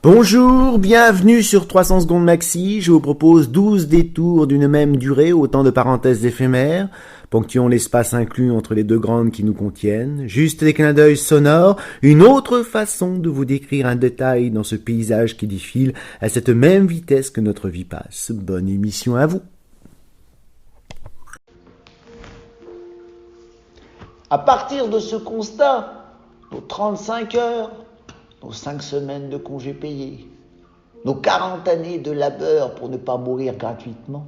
Bonjour, bienvenue sur 300 secondes maxi. Je vous propose 12 détours d'une même durée, autant de parenthèses éphémères, ponctuant l'espace inclus entre les deux grandes qui nous contiennent. Juste des clins d'œil sonores, une autre façon de vous décrire un détail dans ce paysage qui défile à cette même vitesse que notre vie passe. Bonne émission à vous. À partir de ce constat, nos 35 heures, nos 5 semaines de congés payés, nos 40 années de labeur pour ne pas mourir gratuitement,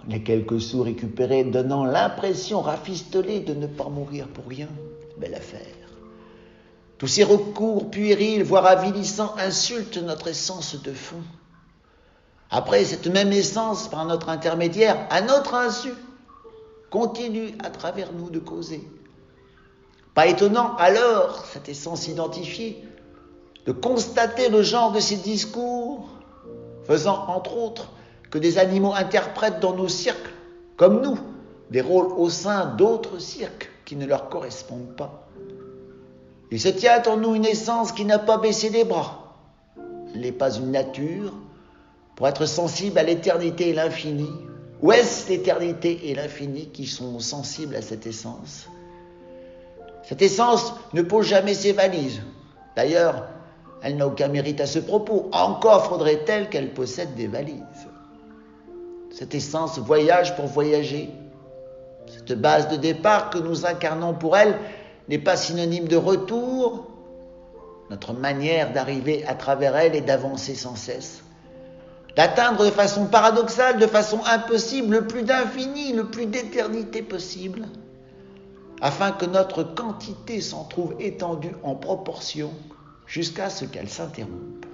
les quelques sous récupérés donnant l'impression rafistolée de ne pas mourir pour rien, belle affaire. Tous ces recours puérils, voire avilissants, insultent notre essence de fond. Après, cette même essence, par notre intermédiaire, à notre insu, continue à travers nous de causer. Pas étonnant alors, cette essence identifiée, de constater le genre de ces discours, faisant entre autres que des animaux interprètent dans nos cirques, comme nous, des rôles au sein d'autres cirques qui ne leur correspondent pas. Il se tient en nous une essence qui n'a pas baissé les bras. Elle n'est pas une nature pour être sensible à l'éternité et l'infini. Ou est-ce l'éternité et l'infini qui sont sensibles à cette essence ? Cette essence ne pose jamais ses valises. D'ailleurs, elle n'a aucun mérite à ce propos. Encore faudrait-elle qu'elle possède des valises. Cette essence voyage pour voyager. Cette base de départ que nous incarnons pour elle n'est pas synonyme de retour. Notre manière d'arriver à travers elle est d'avancer sans cesse. D'atteindre de façon paradoxale, de façon impossible, le plus d'infini, le plus d'éternité possible, afin que notre quantité s'en trouve étendue en proportion jusqu'à ce qu'elle s'interrompe.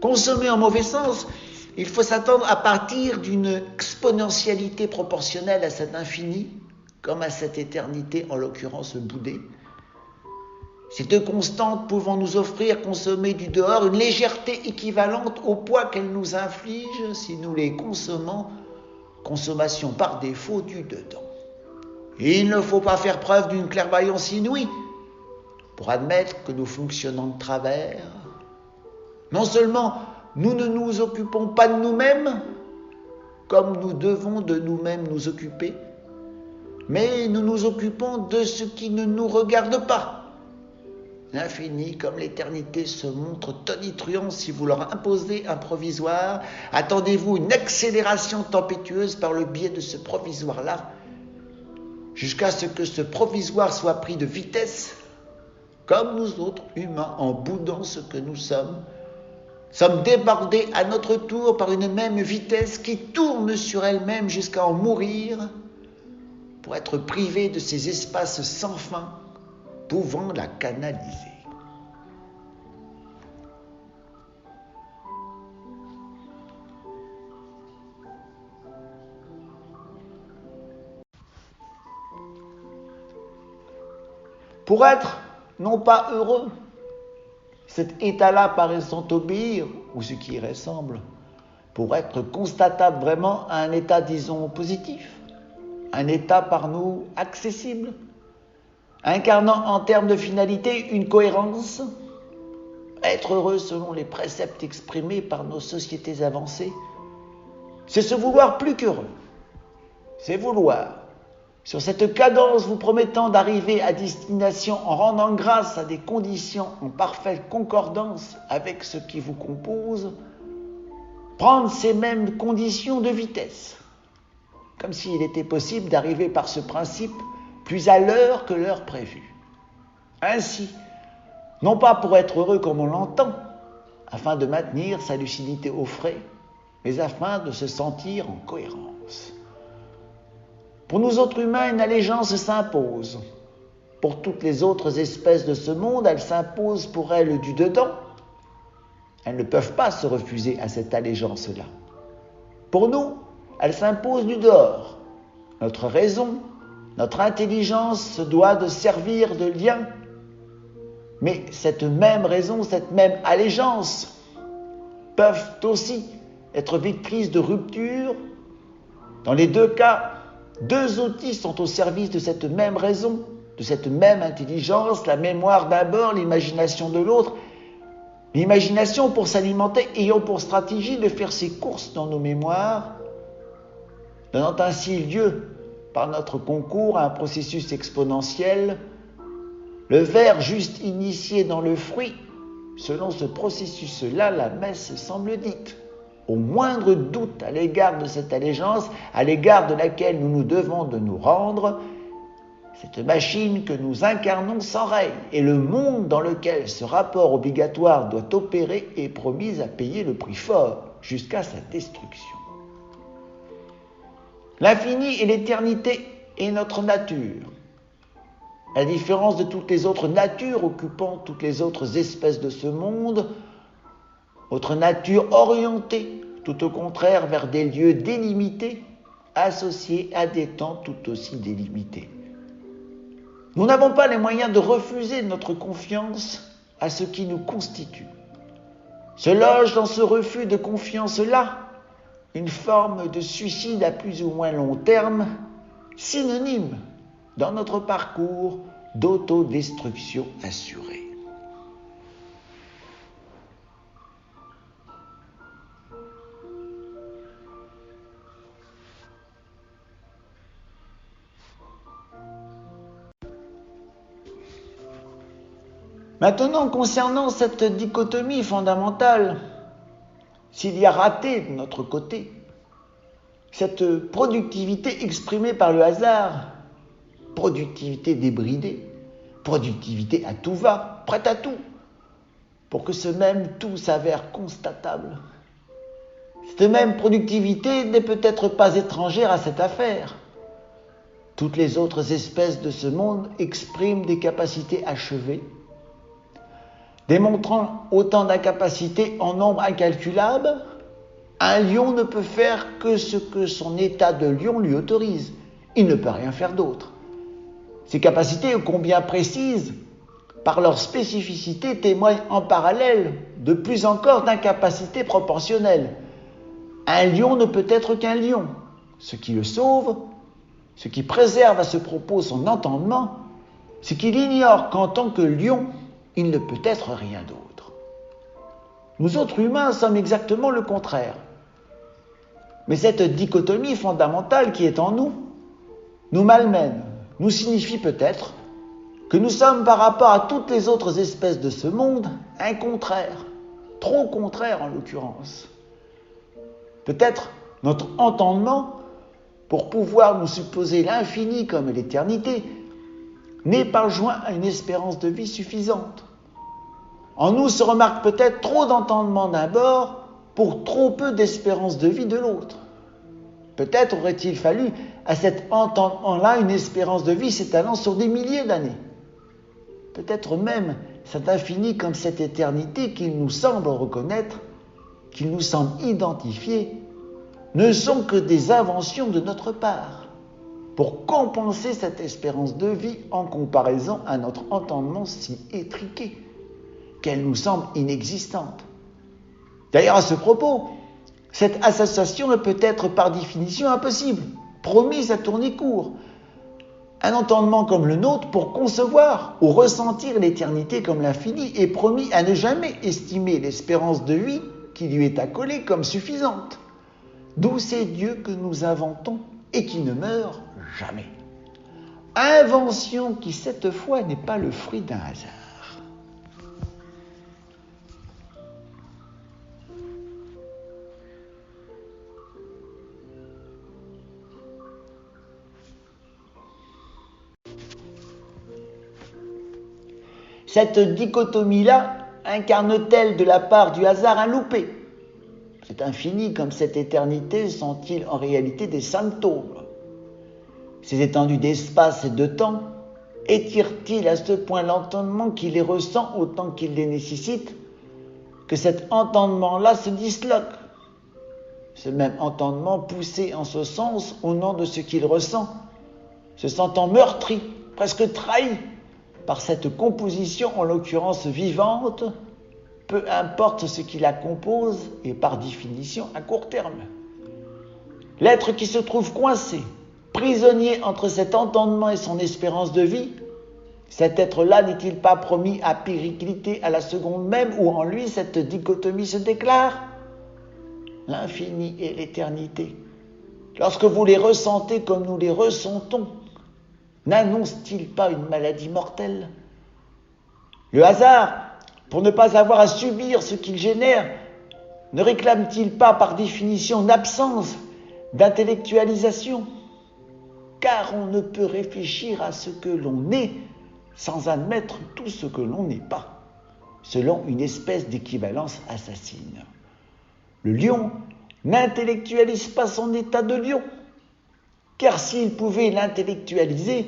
Consommer en mauvais sens, il faut s'attendre à partir d'une exponentialité proportionnelle à cet infini, comme à cette éternité, en l'occurrence boudée. Ces deux constantes pouvant nous offrir, consommer du dehors, une légèreté équivalente au poids qu'elles nous infligent si nous les consommons, consommation par défaut du dedans. Et il ne faut pas faire preuve d'une clairvoyance inouïe pour admettre que nous fonctionnons de travers. Non seulement nous ne nous occupons pas de nous-mêmes, comme nous devons de nous-mêmes nous occuper, mais nous nous occupons de ce qui ne nous regarde pas. L'infini comme l'éternité se montrent tonitruants si vous leur imposez un provisoire. Attendez-vous une accélération tempétueuse par le biais de ce provisoire-là, jusqu'à ce que ce provisoire soit pris de vitesse, comme nous autres humains, en boudant ce que nous sommes débordés à notre tour par une même vitesse qui tourne sur elle-même jusqu'à en mourir, pour être privés de ces espaces sans fin, pouvant la canaliser. Pour être, non pas heureux, cet état-là paraissant obéir, ou ce qui y ressemble, pour être constatable vraiment à un état, disons, positif, un état par nous accessible, incarnant en termes de finalité une cohérence, être heureux selon les préceptes exprimés par nos sociétés avancées, c'est se vouloir plus qu'heureux, c'est vouloir, sur cette cadence vous promettant d'arriver à destination en rendant grâce à des conditions en parfaite concordance avec ce qui vous compose, prendre ces mêmes conditions de vitesse, comme s'il était possible d'arriver par ce principe plus à l'heure que l'heure prévue. Ainsi, non pas pour être heureux comme on l'entend, afin de maintenir sa lucidité au frais, mais afin de se sentir en cohérence. Pour nous autres humains, une allégeance s'impose. Pour toutes les autres espèces de ce monde, elle s'impose pour elles du dedans. Elles ne peuvent pas se refuser à cette allégeance-là. Pour nous, elle s'impose du dehors. Notre raison, notre intelligence se doit de servir de lien. Mais cette même raison, cette même allégeance peuvent aussi être vectrices de rupture. Dans les deux cas, deux outils sont au service de cette même raison, de cette même intelligence, la mémoire d'un bord, l'imagination de l'autre, L'imagination, pour s'alimenter, ayant pour stratégie de faire ses courses dans nos mémoires, donnant ainsi lieu, par notre concours, à un processus exponentiel, le ver juste initié dans le fruit, selon ce processus-là, la messe semble dite. Au moindre doute à l'égard de cette allégeance, à l'égard de laquelle nous nous devons de nous rendre, cette machine que nous incarnons s'enraye, et le monde dans lequel ce rapport obligatoire doit opérer est promis à payer le prix fort, jusqu'à sa destruction. L'infini et l'éternité est notre nature. À la différence de toutes les autres natures occupant toutes les autres espèces de ce monde, notre nature orientée, tout au contraire, vers des lieux délimités, associés à des temps tout aussi délimités. Nous n'avons pas les moyens de refuser notre confiance à ce qui nous constitue. Se loge dans ce refus de confiance-là une forme de suicide à plus ou moins long terme, synonyme dans notre parcours d'autodestruction assurée. Maintenant, concernant cette dichotomie fondamentale, s'il y a raté de notre côté, cette productivité exprimée par le hasard, productivité débridée, productivité à tout va, prête à tout, pour que ce même tout s'avère constatable. Cette même productivité n'est peut-être pas étrangère à cette affaire. Toutes les autres espèces de ce monde expriment des capacités achevées, démontrant autant d'incapacités en nombre incalculable. Un lion ne peut faire que ce que son état de lion lui autorise. Il ne peut rien faire d'autre. Ces capacités, ô combien précises, par leur spécificité, témoignent en parallèle de plus encore d'incapacités proportionnelles. Un lion ne peut être qu'un lion. Ce qui le sauve, ce qui préserve à ce propos son entendement, c'est qu'il ignore qu'en tant que lion, il ne peut être rien d'autre. Nous autres humains sommes exactement le contraire. Mais cette dichotomie fondamentale qui est en nous, nous malmène, nous signifie peut-être que nous sommes par rapport à toutes les autres espèces de ce monde un contraire, trop contraire en l'occurrence. Peut-être notre entendement, pour pouvoir nous supposer l'infini comme l'éternité, n'est pas joint à une espérance de vie suffisante. En nous se remarque peut-être trop d'entendement d'un bord pour trop peu d'espérance de vie de l'autre. Peut-être aurait-il fallu à cet entendement-là une espérance de vie s'étalant sur des milliers d'années. Peut-être même cet infini comme cette éternité qu'il nous semble reconnaître, qu'il nous semble identifier, ne sont que des inventions de notre part, pour compenser cette espérance de vie en comparaison à notre entendement si étriqué, qu'elle nous semble inexistante. D'ailleurs, à ce propos, cette association est peut-être par définition impossible, promise à tourner court. Un entendement comme le nôtre, pour concevoir ou ressentir l'éternité comme l'infini, est promis à ne jamais estimer l'espérance de vie qui lui est accolée comme suffisante. D'où ces dieux que nous inventons et qui ne meurent jamais. Invention qui, cette fois, n'est pas le fruit d'un hasard. Cette dichotomie-là incarne-t-elle de la part du hasard un loupé ? Cet infini comme cette éternité sont-ils en réalité des symptômes ? Ces étendues d'espace et de temps étirent-ils à ce point l'entendement qui les ressent autant qu'il les nécessite, que cet entendement-là se disloque ? Ce même entendement poussé en ce sens au nom de ce qu'il ressent, se sentant meurtri, presque trahi par cette composition en l'occurrence vivante, peu importe ce qui la compose et par définition à court terme. L'être qui se trouve coincé, prisonnier entre cet entendement et son espérance de vie, Cet être-là n'est-il pas promis à péricliter à la seconde même où en lui cette dichotomie se déclare? L'infini et l'éternité, lorsque vous les ressentez comme nous les ressentons, n'annoncent-ils pas une maladie mortelle? Le hasard, pour ne pas avoir à subir ce qu'il génère, ne réclame-t-il pas par définition une absence d'intellectualisation? Car on ne peut réfléchir à ce que l'on est sans admettre tout ce que l'on n'est pas, selon une espèce d'équivalence assassine. Le lion n'intellectualise pas son état de lion, car s'il pouvait l'intellectualiser,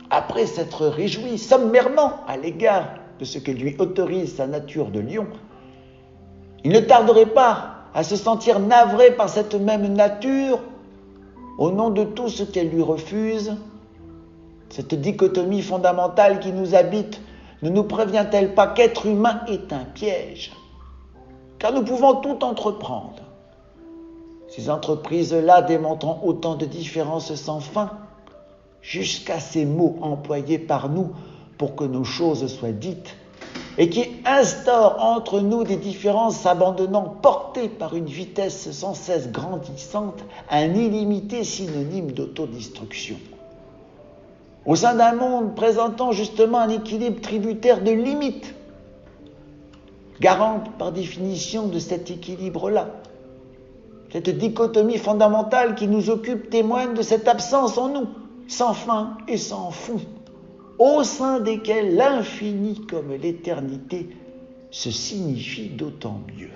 après s'être réjoui sommairement à l'égard de ce que lui autorise sa nature de lion, il ne tarderait pas à se sentir navré par cette même nature au nom de tout ce qu'elle lui refuse. Cette dichotomie fondamentale qui nous habite ne nous prévient-elle pas qu'être humain est un piège? Car nous pouvons tout entreprendre. Ces entreprises-là démontrant autant de différences sans fin, jusqu'à ces mots employés par nous pour que nos choses soient dites, et qui instaurent entre nous des différences s'abandonnant, portées par une vitesse sans cesse grandissante, un illimité synonyme d'autodestruction. Au sein d'un monde présentant justement un équilibre tributaire de limites, garante par définition de cet équilibre-là, cette dichotomie fondamentale qui nous occupe témoigne de cette absence en nous, sans fin et sans fond, au sein desquels l'infini comme l'éternité se signifient d'autant mieux.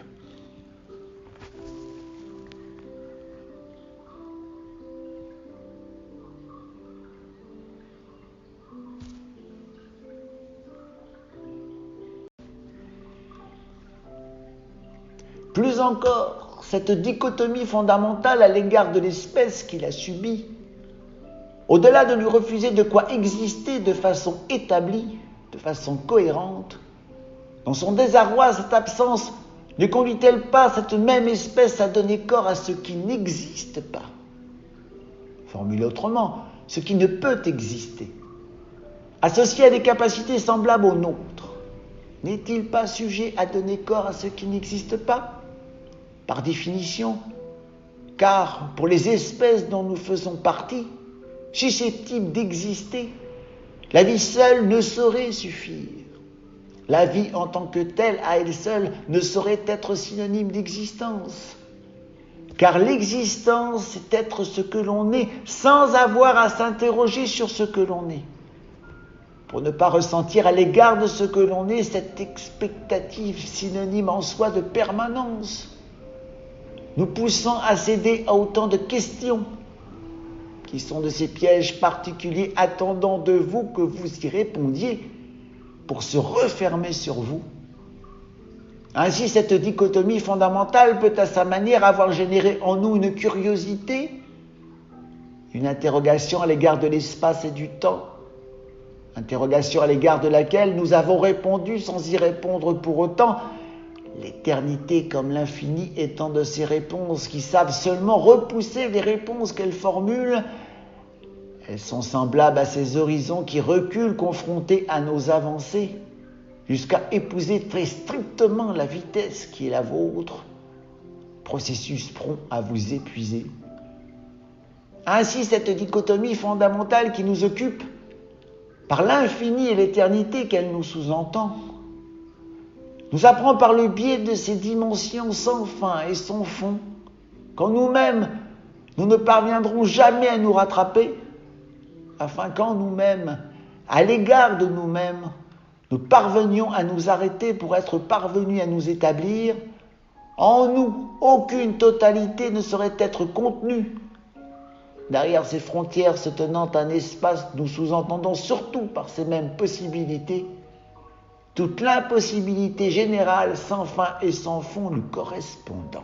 Plus encore, cette dichotomie fondamentale à l'égard de l'espèce qu'il a subie, au-delà de lui refuser de quoi exister de façon établie, de façon cohérente, dans son désarroi, cette absence ne conduit-elle pas cette même espèce à donner corps à ce qui n'existe pas? Formulé autrement, ce qui ne peut exister, associé à des capacités semblables aux nôtres, n'est-il pas sujet à donner corps à ce qui n'existe pas? Par définition, car pour les espèces dont nous faisons partie, susceptibles d'exister, la vie seule ne saurait suffire. La vie en tant que telle, à elle seule, ne saurait être synonyme d'existence. Car l'existence, c'est être ce que l'on est, sans avoir à s'interroger sur ce que l'on est. Pour ne pas ressentir à l'égard de ce que l'on est cette expectative synonyme en soi de permanence, nous poussant à céder à autant de questions qui sont de ces pièges particuliers attendant de vous que vous y répondiez pour se refermer sur vous. Ainsi, cette dichotomie fondamentale peut à sa manière avoir généré en nous une curiosité, une interrogation à l'égard de l'espace et du temps, interrogation à l'égard de laquelle nous avons répondu sans y répondre pour autant, l'éternité comme l'infini étant de ces réponses qui savent seulement repousser les réponses qu'elles formulent. Elles sont semblables à ces horizons qui reculent confrontés à nos avancées, jusqu'à épouser très strictement la vitesse qui est la vôtre, processus prompt à vous épuiser. Ainsi, cette dichotomie fondamentale qui nous occupe, par l'infini et l'éternité qu'elle nous sous-entend, nous apprend par le biais de ces dimensions sans fin et sans fond, qu'en nous-mêmes, nous ne parviendrons jamais à nous rattraper, afin qu'en nous-mêmes, à l'égard de nous-mêmes, nous parvenions à nous arrêter pour être parvenus à nous établir. En nous, aucune totalité ne saurait être contenue. Derrière ces frontières se tenant un espace, nous sous-entendons surtout par ces mêmes possibilités toute l'impossibilité générale sans fin et sans fond nous correspondant.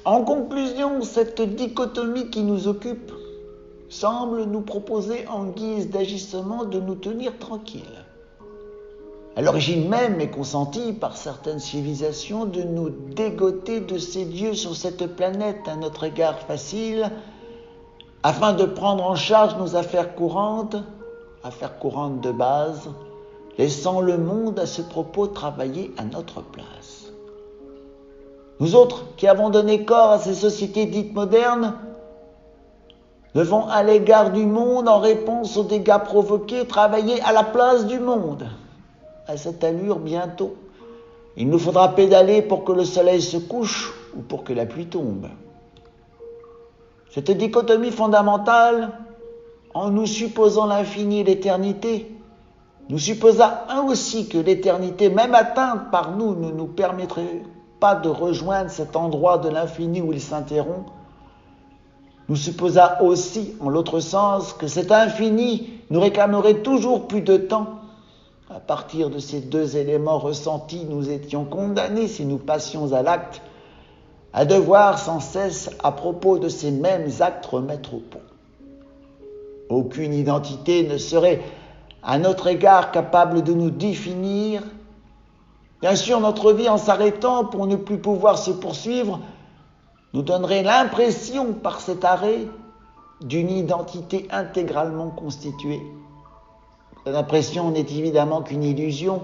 En conclusion, cette dichotomie qui nous occupe semble nous proposer en guise d'agissement de nous tenir tranquilles. À l'origine même est consentie par certaines civilisations de nous dégoter de ces dieux sur cette planète à notre égard facile, afin de prendre en charge nos affaires courantes de base, laissant le monde à ce propos travailler à notre place. Nous autres, qui avons donné corps à ces sociétés dites modernes, devons à l'égard du monde, en réponse aux dégâts provoqués, travailler à la place du monde. À cette allure, bientôt, il nous faudra pédaler pour que le soleil se couche ou pour que la pluie tombe. Cette dichotomie fondamentale, en nous supposant l'infini et l'éternité, nous supposa aussi que l'éternité, même atteinte par nous, ne nous permettrait pas de rejoindre cet endroit de l'infini où il s'interrompt, nous supposa aussi, en l'autre sens, que cet infini nous réclamerait toujours plus de temps. À partir de ces deux éléments ressentis, nous étions condamnés, si nous passions à l'acte, à devoir sans cesse, à propos de ces mêmes actes, remettre au pot. Aucune identité ne serait, à notre égard, capable de nous définir. Bien sûr, notre vie, en s'arrêtant pour ne plus pouvoir se poursuivre, nous donnerait l'impression, par cet arrêt, d'une identité intégralement constituée. Cette impression n'est évidemment qu'une illusion.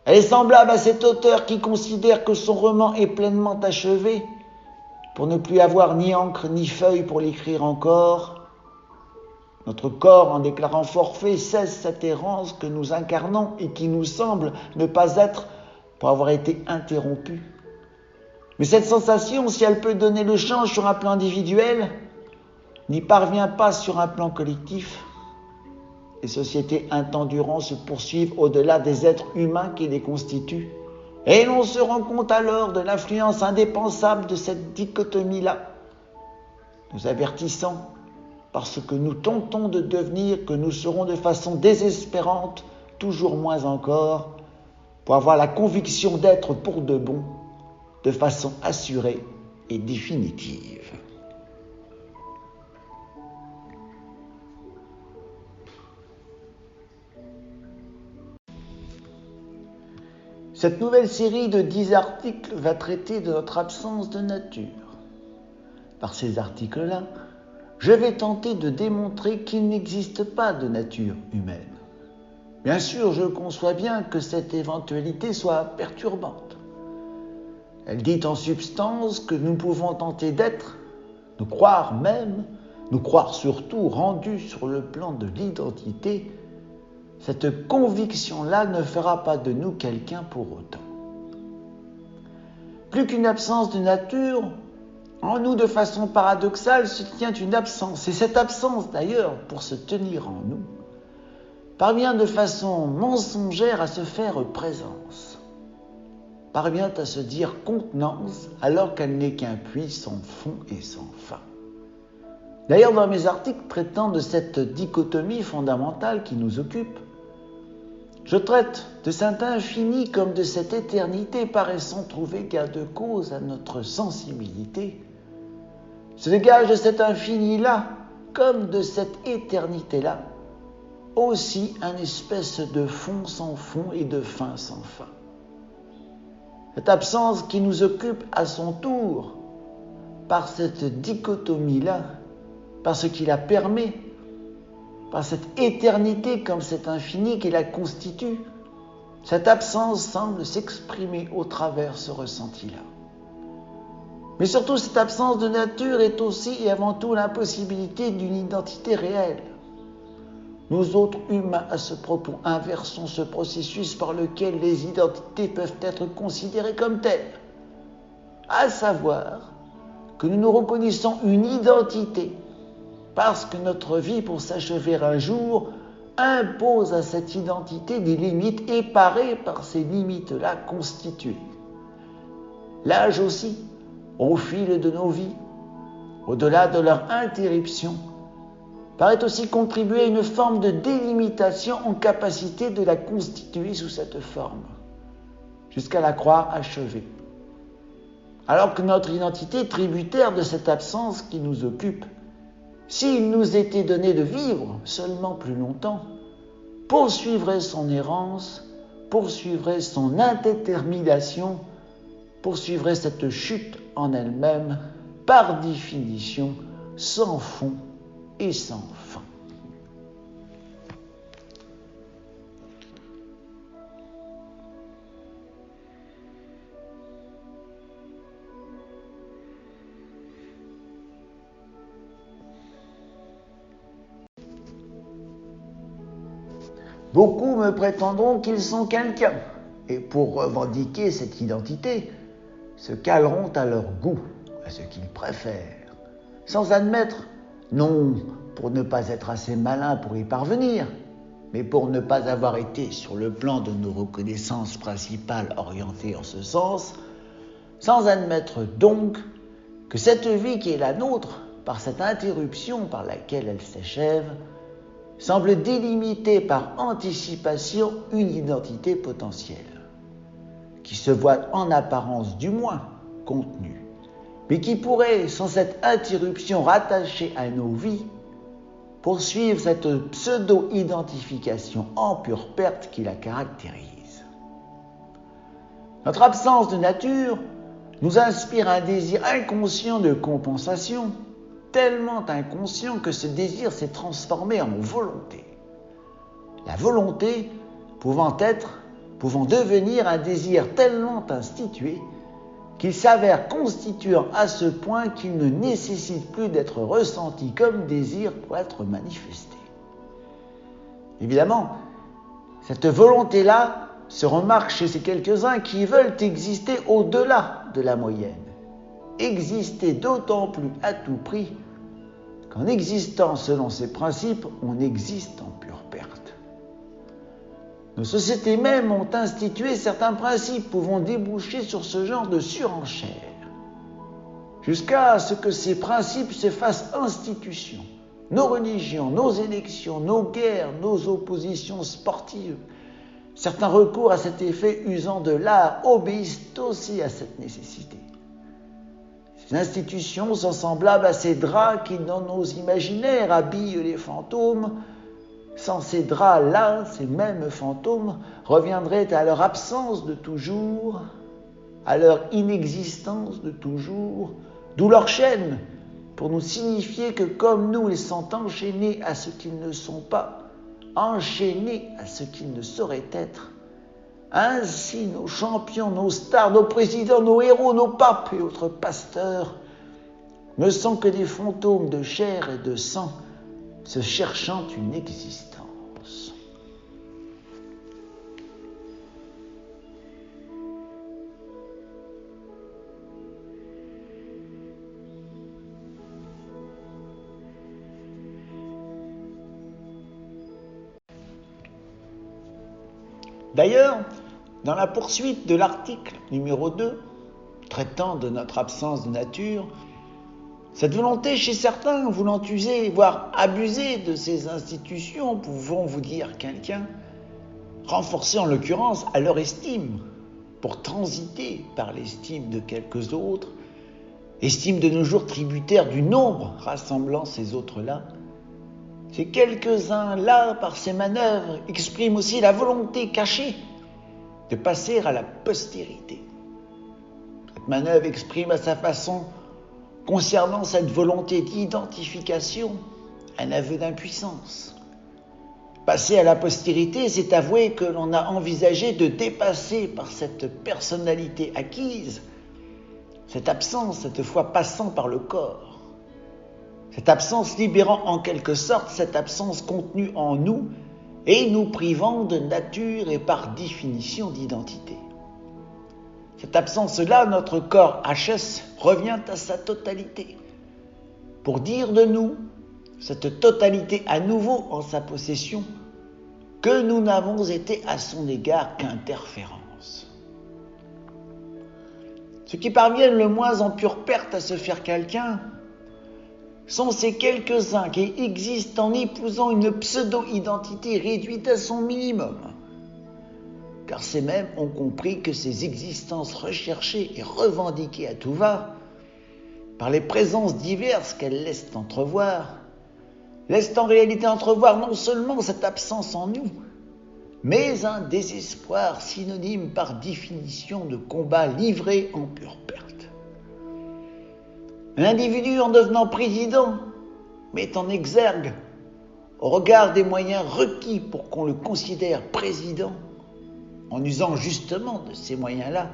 Elle est semblable à cet auteur qui considère que son roman est pleinement achevé, pour ne plus avoir ni encre ni feuille pour l'écrire encore. Notre corps, en déclarant forfait, cesse cette errance que nous incarnons et qui nous semble ne pas être pour avoir été interrompue. Mais cette sensation, si elle peut donner le change sur un plan individuel, n'y parvient pas sur un plan collectif. Les sociétés un temps durant se poursuivent au-delà des êtres humains qui les constituent. Et l'on se rend compte alors de l'influence indispensable de cette dichotomie-là, nous avertissant, parce que nous tentons de devenir, que nous serons de façon désespérante, toujours moins encore, pour avoir la conviction d'être pour de bon, de façon assurée et définitive. Cette nouvelle série de 10 articles va traiter de notre absence de nature. Par ces articles-là, je vais tenter de démontrer qu'il n'existe pas de nature humaine. Bien sûr, je conçois bien que cette éventualité soit perturbante. Elle dit en substance que nous pouvons tenter d'être, nous croire même, nous croire surtout rendus sur le plan de l'identité. Cette conviction-là ne fera pas de nous quelqu'un pour autant. Plus qu'une absence de nature, en nous, de façon paradoxale, se tient une absence. Et cette absence, d'ailleurs, pour se tenir en nous, parvient de façon mensongère à se faire présence, parvient à se dire contenance, alors qu'elle n'est qu'un puits sans fond et sans fin. D'ailleurs, dans mes articles traitant de cette dichotomie fondamentale qui nous occupe, je traite de cet infini comme de cette éternité paraissant trouver gain de cause à notre sensibilité. Se dégage de cet infini-là, comme de cette éternité-là, aussi un espèce de fond sans fond et de fin sans fin. Cette absence qui nous occupe à son tour, par cette dichotomie-là, par ce qui la permet, par cette éternité comme cet infini qui la constitue, cette absence semble s'exprimer au travers ce ressenti-là. Mais surtout, cette absence de nature est aussi et avant tout l'impossibilité d'une identité réelle. Nous autres humains, à ce propos, inversons ce processus par lequel les identités peuvent être considérées comme telles, à savoir que nous nous reconnaissons une identité parce que notre vie, pour s'achever un jour, impose à cette identité des limites et parées par ces limites-là constituées. L'âge aussi, au fil de nos vies, au-delà de leur interruption, paraît aussi contribuer à une forme de délimitation en capacité de la constituer sous cette forme, jusqu'à la croire achevée. Alors que notre identité, tributaire de cette absence qui nous occupe, s'il nous était donné de vivre seulement plus longtemps, poursuivrait son errance poursuivrait son indétermination, poursuivrait cette chute en elle-même, par définition, sans fond et sans fin. Beaucoup me prétendront qu'ils sont quelqu'un, et pour revendiquer cette identité, se caleront à leur goût, à ce qu'ils préfèrent, sans admettre, non pour ne pas être assez malin pour y parvenir, mais pour ne pas avoir été sur le plan de nos reconnaissances principales orientées en ce sens, sans admettre donc que cette vie qui est la nôtre, par cette interruption par laquelle elle s'achève, semble délimiter par anticipation une identité potentielle, qui se voit en apparence du moins contenue, mais qui pourrait, sans cette interruption rattachée à nos vies, poursuivre cette pseudo-identification en pure perte qui la caractérise. Notre absence de nature nous inspire un désir inconscient de compensation, tellement inconscient que ce désir s'est transformé en volonté. La volonté pouvant devenir un désir tellement institué qu'il s'avère constituant à ce point qu'il ne nécessite plus d'être ressenti comme désir pour être manifesté. Évidemment, cette volonté-là se remarque chez ces quelques-uns qui veulent exister au-delà de la moyenne. Exister d'autant plus à tout prix qu'en existant selon ces principes, on existe en pure perte. Nos sociétés mêmes ont institué certains principes pouvant déboucher sur ce genre de surenchère, jusqu'à ce que ces principes se fassent institution. Nos religions, nos élections, nos guerres, nos oppositions sportives, certains recours à cet effet usant de l'art obéissent aussi à cette nécessité. Ces institutions sont semblables à ces draps qui, dans nos imaginaires, habillent les fantômes. Sans ces draps-là, ces mêmes fantômes reviendraient à leur absence de toujours, à leur inexistence de toujours, d'où leur chaîne, pour nous signifier que comme nous, ils sont enchaînés à ce qu'ils ne sont pas, enchaînés à ce qu'ils ne sauraient être. Ainsi, nos champions, nos stars, nos présidents, nos héros, nos papes et autres pasteurs ne sont que des fantômes de chair et de sang, se cherchant une existence. D'ailleurs, dans la poursuite de l'article numéro 2, traitant de notre absence de nature, cette volonté chez certains voulant user, voire abuser de ces institutions, pouvant vous dire quelqu'un, renforcer en l'occurrence à leur estime, pour transiter par l'estime de quelques autres, estime de nos jours tributaire du nombre rassemblant ces autres-là, ces quelques-uns-là, par ces manœuvres, expriment aussi la volonté cachée de passer à la postérité. Cette manœuvre exprime à sa façon, concernant cette volonté d'identification, un aveu d'impuissance. Passer à la postérité, c'est avouer que l'on a envisagé de dépasser par cette personnalité acquise, cette absence, cette fois passant par le corps. Cette absence libérant en quelque sorte cette absence contenue en nous et nous privant de nature et par définition d'identité. Cette absence-là, notre corps HS revient à sa totalité. Pour dire de nous, cette totalité à nouveau en sa possession, que nous n'avons été à son égard qu'interférence. Ceux qui parviennent le moins en pure perte à se faire quelqu'un sont ces quelques-uns qui existent en épousant une pseudo-identité réduite à son minimum. Car ces mêmes ont compris que ces existences recherchées et revendiquées à tout va, par les présences diverses qu'elles laissent entrevoir, laissent en réalité entrevoir non seulement cette absence en nous, mais un désespoir synonyme par définition de combat livré en pure perte. L'individu, en devenant président, met en exergue, au regard des moyens requis pour qu'on le considère président, en usant justement de ces moyens-là,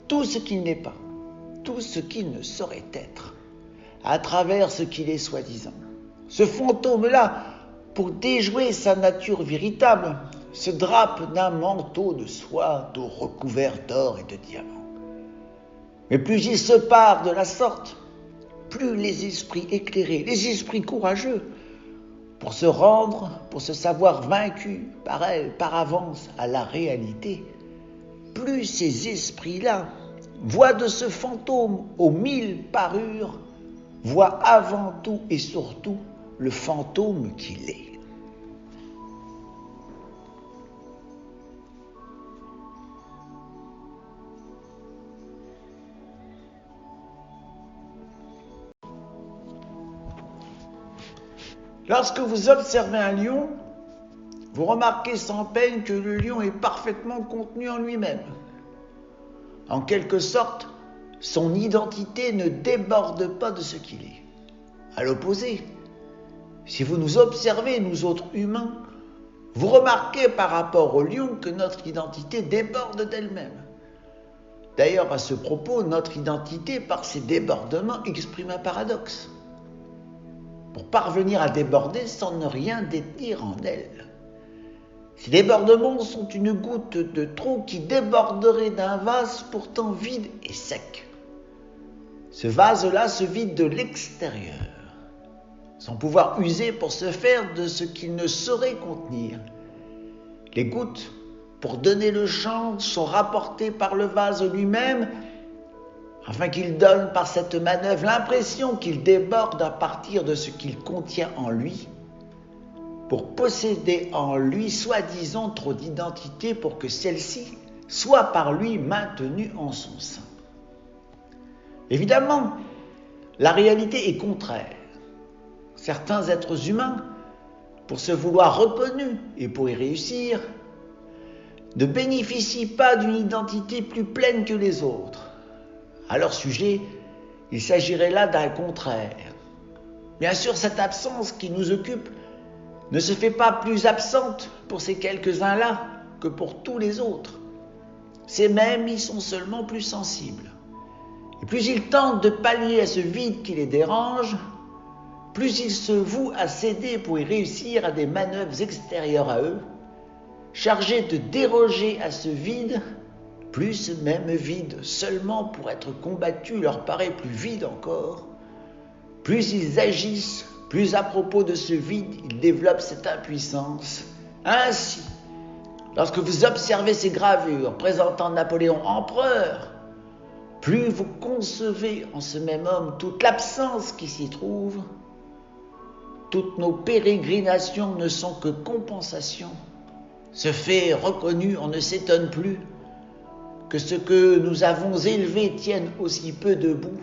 tout ce qu'il n'est pas, tout ce qu'il ne saurait être, à travers ce qu'il est soi-disant. Ce fantôme-là, pour déjouer sa nature véritable, se drape d'un manteau de soie recouvert d'or et de diamants. Mais plus il se pare de la sorte, plus les esprits éclairés, les esprits courageux, pour se rendre, pour se savoir vaincus par elle, par avance, à la réalité, plus ces esprits-là voient de ce fantôme aux 1000 parures, voient avant tout et surtout le fantôme qu'il est. Lorsque vous observez un lion, vous remarquez sans peine que le lion est parfaitement contenu en lui-même. En quelque sorte, son identité ne déborde pas de ce qu'il est. À l'opposé, si vous nous observez, nous autres humains, vous remarquez par rapport au lion que notre identité déborde d'elle-même. D'ailleurs, à ce propos, notre identité, par ses débordements, exprime un paradoxe. Pour parvenir à déborder sans ne rien détenir en elle. Ces débordements sont une goutte de trop qui déborderait d'un vase pourtant vide et sec. Ce vase-là se vide de l'extérieur, son pouvoir usé pour se faire de ce qu'il ne saurait contenir. Les gouttes, pour donner le change, sont rapportées par le vase lui-même, afin qu'il donne par cette manœuvre l'impression qu'il déborde à partir de ce qu'il contient en lui, pour posséder en lui soi-disant trop d'identité pour que celle-ci soit par lui maintenue en son sein. Évidemment, la réalité est contraire. Certains êtres humains, pour se vouloir reconnus et pour y réussir, ne bénéficient pas d'une identité plus pleine que les autres. À leur sujet, il s'agirait là d'un contraire. Bien sûr, cette absence qui nous occupe ne se fait pas plus absente pour ces quelques-uns-là que pour tous les autres. Ces mêmes y sont seulement plus sensibles. Et plus ils tentent de pallier à ce vide qui les dérange, plus ils se vouent à céder pour y réussir à des manœuvres extérieures à eux, chargés de déroger à ce vide. Plus ce même vide, seulement pour être combattu, leur paraît plus vide encore, plus ils agissent, plus à propos de ce vide, ils développent cette impuissance. Ainsi, lorsque vous observez ces gravures présentant Napoléon empereur, plus vous concevez en ce même homme toute l'absence qui s'y trouve, toutes nos pérégrinations ne sont que compensation. Ce fait reconnu, on ne s'étonne plus que ce que nous avons élevé tienne aussi peu debout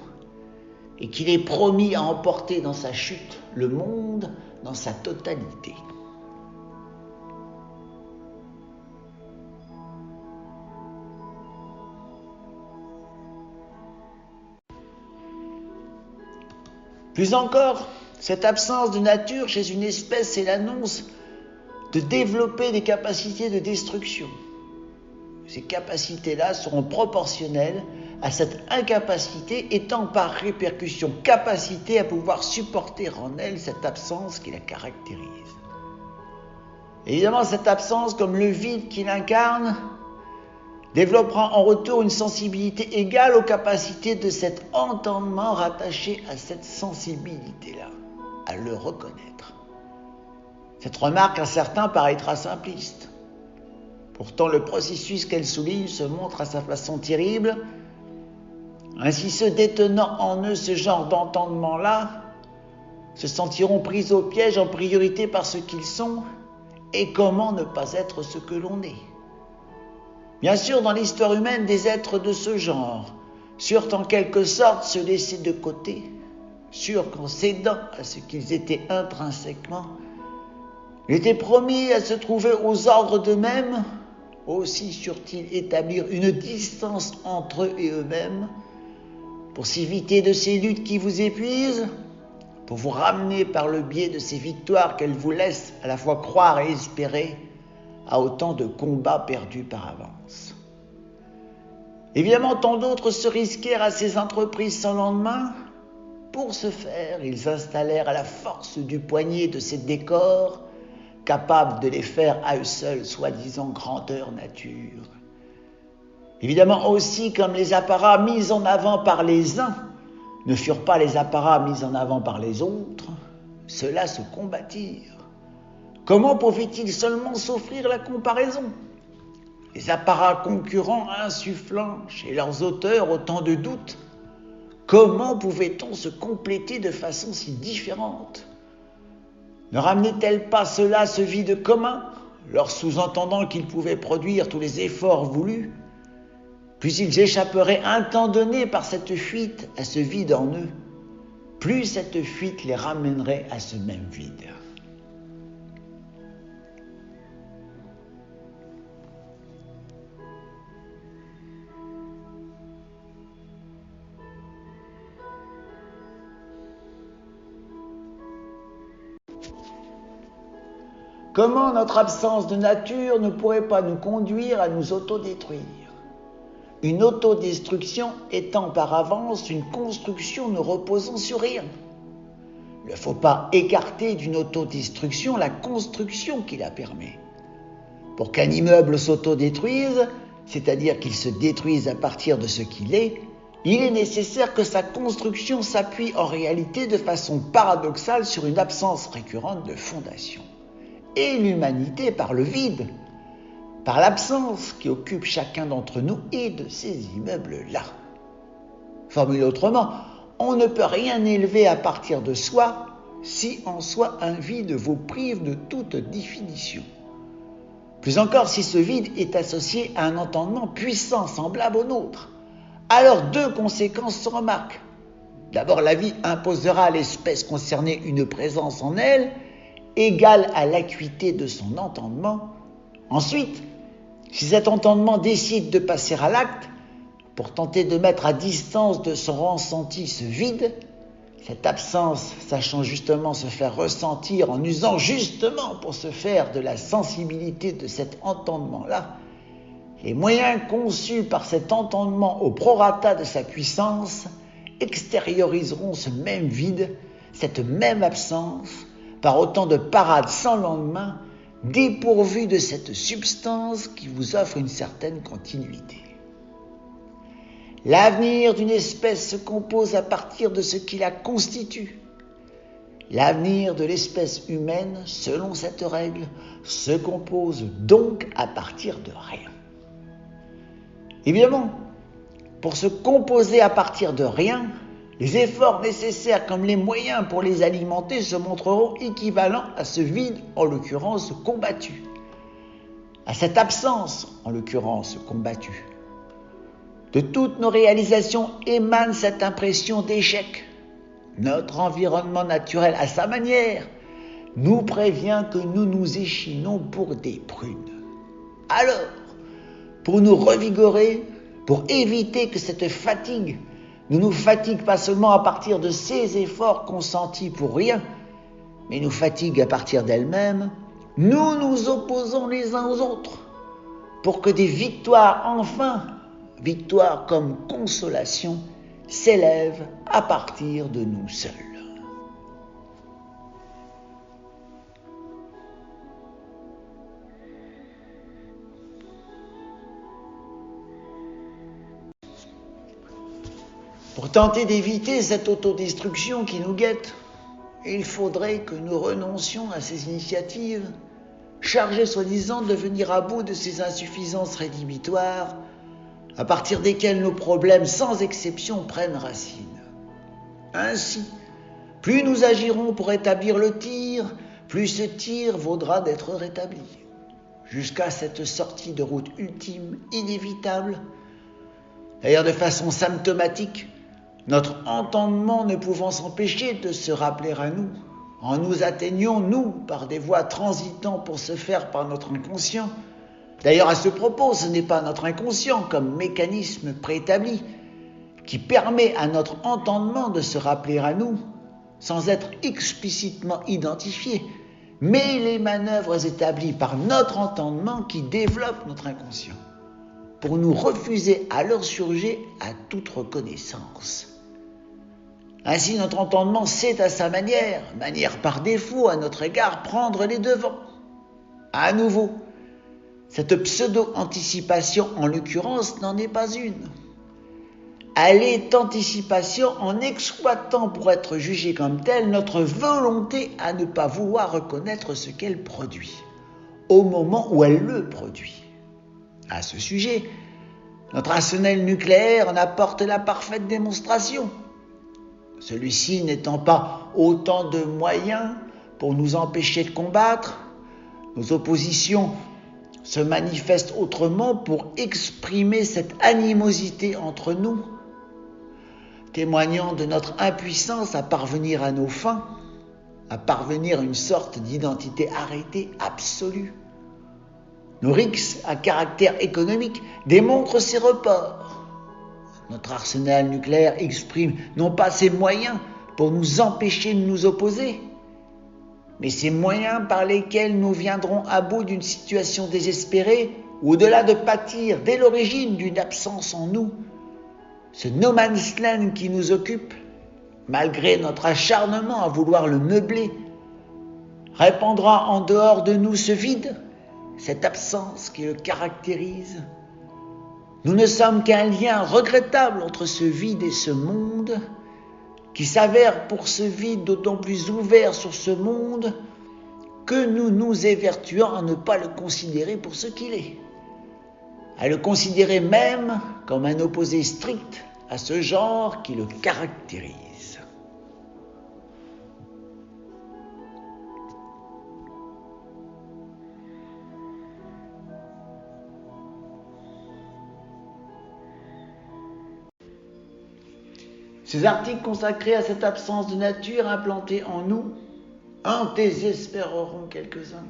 et qu'il est promis à emporter dans sa chute le monde dans sa totalité. Plus encore, cette absence de nature chez une espèce est l'annonce de développer des capacités de destruction. Ces capacités-là seront proportionnelles à cette incapacité étant par répercussion capacité à pouvoir supporter en elle cette absence qui la caractérise. Évidemment, cette absence, comme le vide qui l'incarne, développera en retour une sensibilité égale aux capacités de cet entendement rattaché à cette sensibilité-là, à le reconnaître. Cette remarque à certains paraîtra simpliste. Pourtant, le processus qu'elle souligne se montre à sa façon terrible. Ainsi, ceux détenant en eux ce genre d'entendement-là se sentiront pris au piège en priorité par ce qu'ils sont, et comment ne pas être ce que l'on est. Bien sûr, dans l'histoire humaine, des êtres de ce genre surent en quelque sorte se laisser de côté, sûrs qu'en cédant à ce qu'ils étaient intrinsèquement, Ils étaient promis à se trouver aux ordres d'eux-mêmes, aussi surent-ils établir une distance entre eux et eux-mêmes, pour s'éviter de ces luttes qui vous épuisent, pour vous ramener par le biais de ces victoires qu'elles vous laissent à la fois croire et espérer à autant de combats perdus par avance. Évidemment, tant d'autres se risquèrent à ces entreprises sans lendemain. Pour ce faire, ils installèrent à la force du poignet de ces décors, capables de les faire à eux seuls, soi-disant grandeur nature. Évidemment aussi, comme les apparats mis en avant par les uns ne furent pas les apparats mis en avant par les autres, ceux-là se combattirent. Comment pouvaient-ils seulement s'offrir la comparaison? Les apparats concurrents insufflant chez leurs auteurs autant de doutes. Comment pouvait-on se compléter de façon si différente? Ne ramenait-elle pas cela ce vide commun, leur sous-entendant qu'ils pouvaient produire tous les efforts voulus? Plus ils échapperaient un temps donné par cette fuite à ce vide en eux, plus cette fuite les ramènerait à ce même vide. Comment notre absence de nature ne pourrait pas nous conduire à nous autodétruire? Une autodestruction étant par avance une construction ne reposant sur rien. Il ne faut pas écarter d'une autodestruction la construction qui la permet. Pour qu'un immeuble s'autodétruise, c'est-à-dire qu'il se détruise à partir de ce qu'il est, il est nécessaire que sa construction s'appuie en réalité de façon paradoxale sur une absence récurrente de fondation. Et l'humanité par le vide, par l'absence qui occupe chacun d'entre nous et de ces immeubles-là. Formulé autrement, on ne peut rien élever à partir de soi si en soi un vide vous prive de toute définition. Plus encore si ce vide est associé à un entendement puissant semblable au nôtre. Alors deux conséquences se remarquent. D'abord, la vie imposera à l'espèce concernée une présence en elle égale à l'acuité de son entendement. Ensuite, si cet entendement décide de passer à l'acte, pour tenter de mettre à distance de son ressenti ce vide, cette absence sachant justement se faire ressentir en usant justement pour se faire de la sensibilité de cet entendement-là, les moyens conçus par cet entendement au prorata de sa puissance extérioriseront ce même vide, cette même absence, par autant de parades sans lendemain, dépourvues de cette substance qui vous offre une certaine continuité. L'avenir d'une espèce se compose à partir de ce qui la constitue. L'avenir de l'espèce humaine, selon cette règle, se compose donc à partir de rien. Évidemment, pour se composer à partir de rien, les efforts nécessaires comme les moyens pour les alimenter se montreront équivalents à ce vide, en l'occurrence combattu, à cette absence, en l'occurrence combattue. De toutes nos réalisations émane cette impression d'échec. Notre environnement naturel, à sa manière, nous prévient que nous nous échinons pour des prunes. Alors, pour nous revigorer, pour éviter que cette fatigue ne nous fatigue pas seulement à partir de ces efforts consentis pour rien, mais nous fatigue à partir d'elle-même, nous nous opposons les uns aux autres pour que des victoires enfin, victoires comme consolation, s'élèvent à partir de nous seuls. Pour tenter d'éviter cette autodestruction qui nous guette, il faudrait que nous renoncions à ces initiatives, chargées soi-disant de venir à bout de ces insuffisances rédhibitoires, à partir desquelles nos problèmes sans exception prennent racine. Ainsi, plus nous agirons pour établir le tir, plus ce tir vaudra d'être rétabli, jusqu'à cette sortie de route ultime, inévitable. D'ailleurs, de façon symptomatique, notre entendement ne pouvant s'empêcher de se rappeler à nous, en nous atteignons, nous, par des voies transitant pour se faire par notre inconscient. D'ailleurs, à ce propos, ce n'est pas notre inconscient comme mécanisme préétabli qui permet à notre entendement de se rappeler à nous, sans être explicitement identifié, mais les manœuvres établies par notre entendement qui développent notre inconscient, pour nous refuser à leur sujet à toute reconnaissance. Ainsi, notre entendement sait à sa manière par défaut à notre égard, prendre les devants. À nouveau, cette pseudo-anticipation, en l'occurrence, n'en est pas une. Elle est anticipation en exploitant pour être jugée comme telle notre volonté à ne pas vouloir reconnaître ce qu'elle produit, au moment où elle le produit. À ce sujet, notre arsenal nucléaire en apporte la parfaite démonstration. Celui-ci n'étant pas autant de moyens pour nous empêcher de combattre, nos oppositions se manifestent autrement pour exprimer cette animosité entre nous, témoignant de notre impuissance à parvenir à nos fins, à parvenir à une sorte d'identité arrêtée absolue. Nos rixes à caractère économique démontrent ces reports. Notre arsenal nucléaire exprime non pas ses moyens pour nous empêcher de nous opposer, mais ces moyens par lesquels nous viendrons à bout d'une situation désespérée, ou au-delà de pâtir dès l'origine d'une absence en nous, ce no man's land qui nous occupe, malgré notre acharnement à vouloir le meubler, répandra en dehors de nous ce vide, cette absence qui le caractérise. Nous ne sommes qu'un lien regrettable entre ce vide et ce monde, qui s'avère pour ce vide d'autant plus ouvert sur ce monde que nous nous évertuons à ne pas le considérer pour ce qu'il est, à le considérer même comme un opposé strict à ce genre qui le caractérise. Ces articles consacrés à cette absence de nature implantée en nous en désespéreront quelques-uns.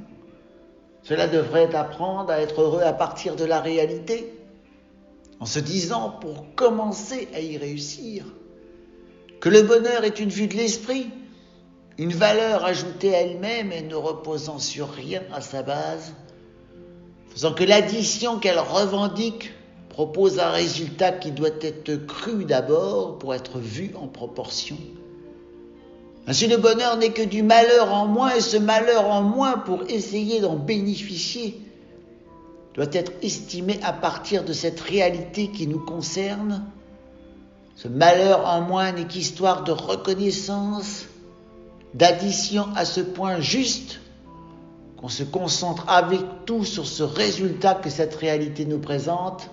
Cela devrait apprendre à être heureux à partir de la réalité, en se disant, pour commencer à y réussir, que le bonheur est une vue de l'esprit, une valeur ajoutée à elle-même et ne reposant sur rien à sa base, faisant que l'addition qu'elle revendique propose un résultat qui doit être cru d'abord pour être vu en proportion. Ainsi, le bonheur n'est que du malheur en moins, et ce malheur en moins, pour essayer d'en bénéficier, doit être estimé à partir de cette réalité qui nous concerne. Ce malheur en moins n'est qu'histoire de reconnaissance, d'addition à ce point juste qu'on se concentre avec tout sur ce résultat que cette réalité nous présente,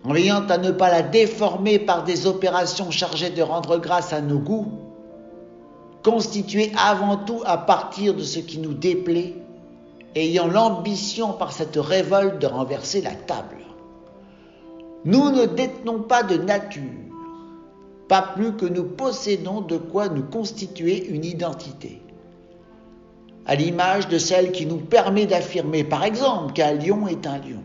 en veillant à ne pas la déformer par des opérations chargées de rendre grâce à nos goûts, constituées avant tout à partir de ce qui nous déplaît, ayant l'ambition par cette révolte de renverser la table. Nous ne détenons pas de nature, pas plus que nous possédons de quoi nous constituer une identité, à l'image de celle qui nous permet d'affirmer par exemple qu'un lion est un lion.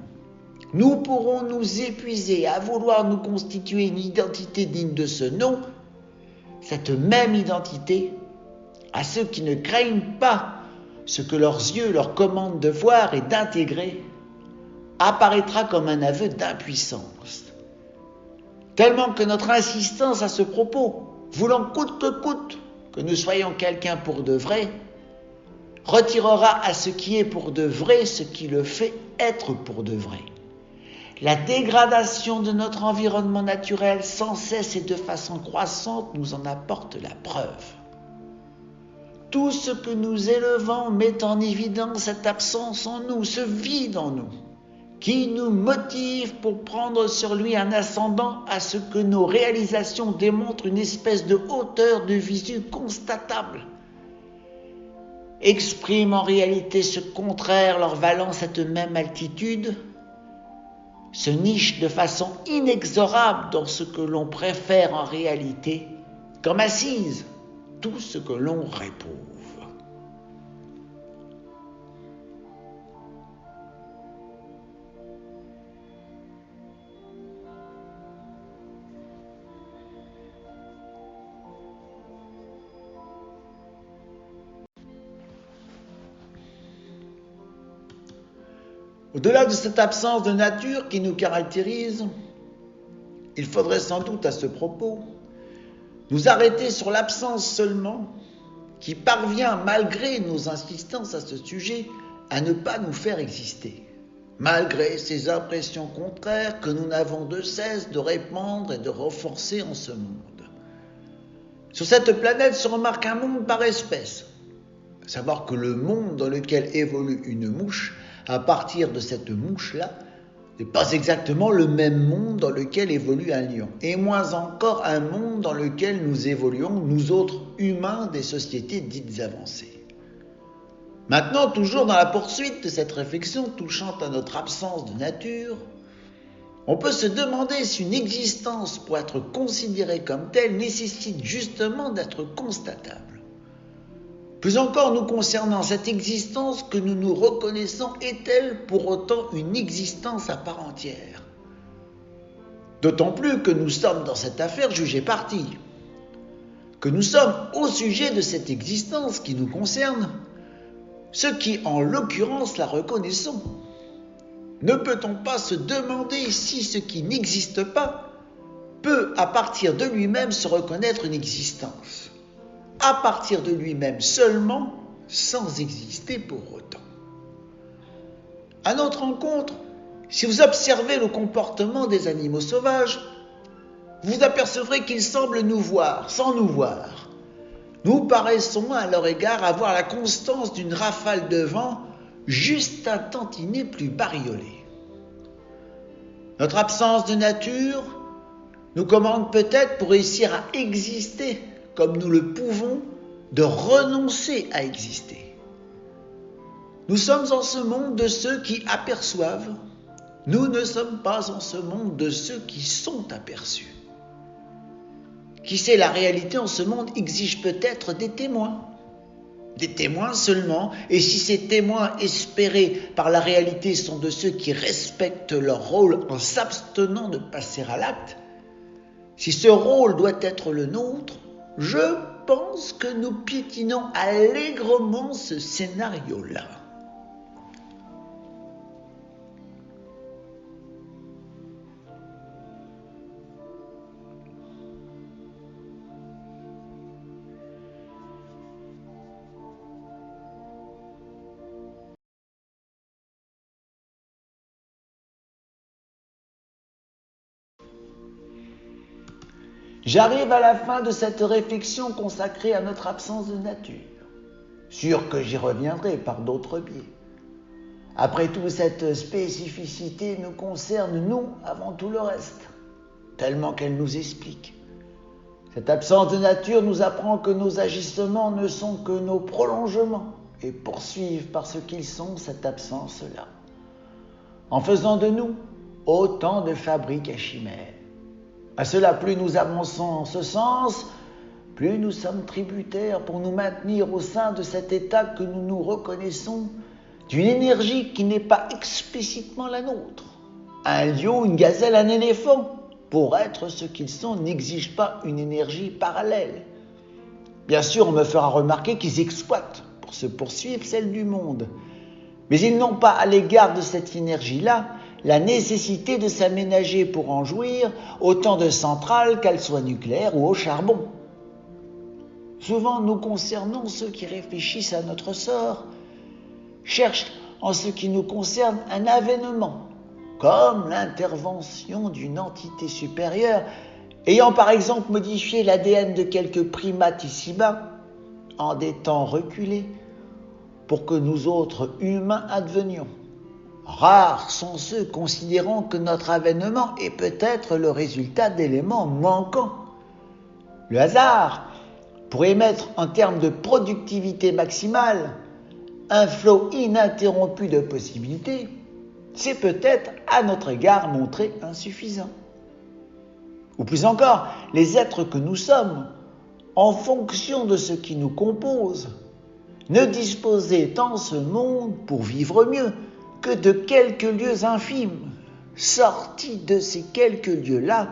Nous pourrons nous épuiser à vouloir nous constituer une identité digne de ce nom. Cette même identité, à ceux qui ne craignent pas ce que leurs yeux leur commandent de voir et d'intégrer, apparaîtra comme un aveu d'impuissance. Tellement que notre insistance à ce propos, voulant coûte que coûte que nous soyons quelqu'un pour de vrai, retirera à ce qui est pour de vrai ce qui le fait être pour de vrai. La dégradation de notre environnement naturel sans cesse et de façon croissante nous en apporte la preuve. Tout ce que nous élevons met en évidence cette absence en nous, ce vide en nous, qui nous motive pour prendre sur lui un ascendant à ce que nos réalisations démontrent une espèce de hauteur de visu constatable, expriment en réalité ce contraire leur valant cette même altitude, se niche de façon inexorable dans ce que l'on préfère en réalité, comme assise tout ce que l'on réprouve. Au-delà de cette absence de nature qui nous caractérise, il faudrait sans doute à ce propos nous arrêter sur l'absence seulement qui parvient, malgré nos insistances à ce sujet, à ne pas nous faire exister, malgré ces impressions contraires que nous n'avons de cesse de répandre et de renforcer en ce monde. Sur cette planète se remarque un monde par espèce, à savoir que le monde dans lequel évolue une mouche, à partir de cette mouche-là, n'est pas exactement le même monde dans lequel évolue un lion, et moins encore un monde dans lequel nous évoluons, nous autres humains des sociétés dites avancées. Maintenant, toujours dans la poursuite de cette réflexion touchant à notre absence de nature, on peut se demander si une existence, pour être considérée comme telle, nécessite justement d'être constatable. Plus encore nous concernant, cette existence que nous nous reconnaissons est-elle pour autant une existence à part entière? D'autant plus que nous sommes dans cette affaire jugés partis, que nous sommes au sujet de cette existence qui nous concerne, ceux qui en l'occurrence la reconnaissons. Ne peut-on pas se demander si ce qui n'existe pas peut à partir de lui-même se reconnaître une existence, à partir de lui-même seulement, sans exister pour autant? À notre rencontre, si vous observez le comportement des animaux sauvages, vous apercevrez qu'ils semblent nous voir sans nous voir. Nous paraissons à leur égard avoir la constance d'une rafale de vent juste un tantinet plus bariolée. Notre absence de nature nous commande peut-être, pour réussir à exister comme nous le pouvons, de renoncer à exister. Nous sommes en ce monde de ceux qui aperçoivent, nous ne sommes pas en ce monde de ceux qui sont aperçus. Qui sait, la réalité en ce monde exige peut-être des témoins seulement, et si ces témoins espérés par la réalité sont de ceux qui respectent leur rôle en s'abstenant de passer à l'acte, si ce rôle doit être le nôtre, je pense que nous piétinons allègrement ce scénario-là. J'arrive à la fin de cette réflexion consacrée à notre absence de nature. Sûr que j'y reviendrai par d'autres biais. Après tout, cette spécificité nous concerne, nous, avant tout le reste, tellement qu'elle nous explique. Cette absence de nature nous apprend que nos agissements ne sont que nos prolongements et poursuivent par ce qu'ils sont cette absence-là, en faisant de nous autant de fabriques à chimères. À cela, plus nous avançons en ce sens, plus nous sommes tributaires pour nous maintenir au sein de cet état que nous nous reconnaissons d'une énergie qui n'est pas explicitement la nôtre. Un lion, une gazelle, un éléphant, pour être ce qu'ils sont, n'exigent pas une énergie parallèle. Bien sûr, on me fera remarquer qu'ils exploitent pour se poursuivre celle du monde, mais ils n'ont pas à l'égard de cette énergie-là la nécessité de s'aménager pour en jouir autant de centrales, qu'elles soient nucléaires ou au charbon. Souvent, nous concernons ceux qui réfléchissent à notre sort, cherchent en ce qui nous concerne un avènement, comme l'intervention d'une entité supérieure, ayant par exemple modifié l'ADN de quelques primates ici-bas, en des temps reculés, pour que nous autres humains advenions. Rares sont ceux considérant que notre avènement est peut-être le résultat d'éléments manquants. Le hasard pourrait mettre en termes de productivité maximale un flot ininterrompu de possibilités, c'est peut-être à notre égard montré insuffisant. Ou plus encore, les êtres que nous sommes, en fonction de ce qui nous compose, ne disposaient en ce monde pour vivre mieux que de quelques lieux infimes. Sortis de ces quelques lieux-là,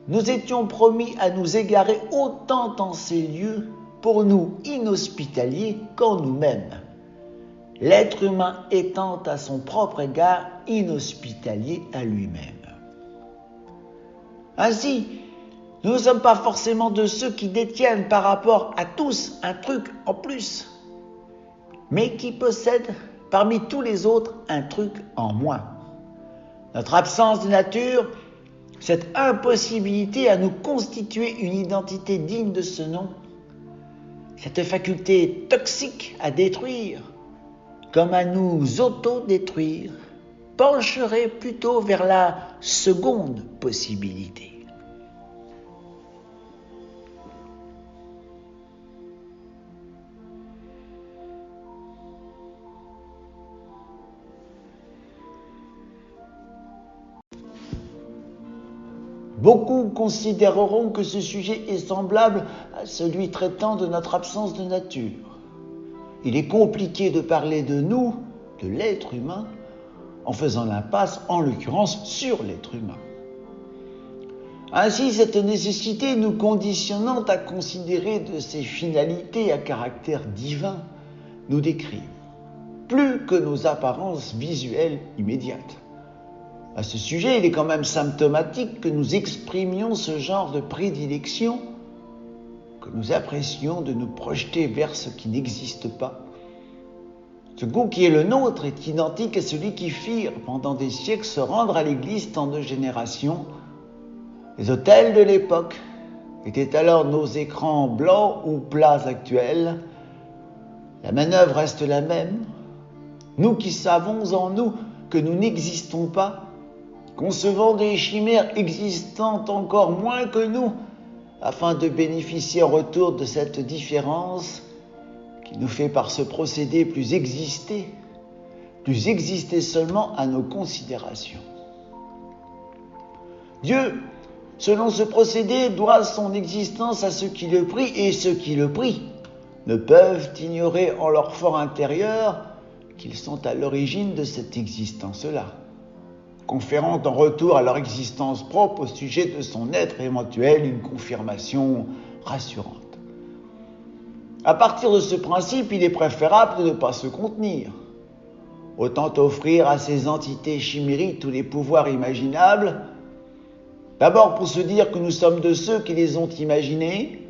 nous étions promis à nous égarer autant en ces lieux pour nous inhospitaliers qu'en nous-mêmes. l'être humain étant à son propre égard inhospitalier à lui-même. Ainsi, nous ne sommes pas forcément de ceux qui détiennent par rapport à tous un truc en plus, mais qui possèdent parmi tous les autres un truc en moins. Notre absence de nature, cette impossibilité à nous constituer une identité digne de ce nom, cette faculté toxique à détruire, comme à nous auto-détruire, pencherait plutôt vers la seconde possibilité. Beaucoup considéreront que ce sujet est semblable à celui traitant de notre absence de nature. Il est compliqué de parler de nous, de l'être humain, en faisant l'impasse, en l'occurrence, sur l'être humain. Ainsi, cette nécessité nous conditionnant à considérer de ces finalités à caractère divin nous décrivent, plus que nos apparences visuelles immédiates. À ce sujet, il est quand même symptomatique que nous exprimions ce genre de prédilection, que nous apprécions de nous projeter vers ce qui n'existe pas. Ce goût qui est le nôtre est identique à celui qui firent pendant des siècles se rendre à l'église tant de générations. Les autels de l'époque étaient alors nos écrans blancs ou plats actuels. La manœuvre reste la même. Nous qui savons en nous que nous n'existons pas, concevant des chimères existantes encore moins que nous, afin de bénéficier en retour de cette différence qui nous fait par ce procédé plus exister seulement à nos considérations. Dieu, selon ce procédé, doit son existence à ceux qui le prient, et ceux qui le prient ne peuvent ignorer en leur fort intérieur qu'ils sont à l'origine de cette existence-là, conférant en retour à leur existence propre au sujet de son être éventuel une confirmation rassurante. À partir de ce principe, il est préférable de ne pas se contenir. Autant offrir à ces entités chimériques tous les pouvoirs imaginables, d'abord pour se dire que nous sommes de ceux qui les ont imaginés.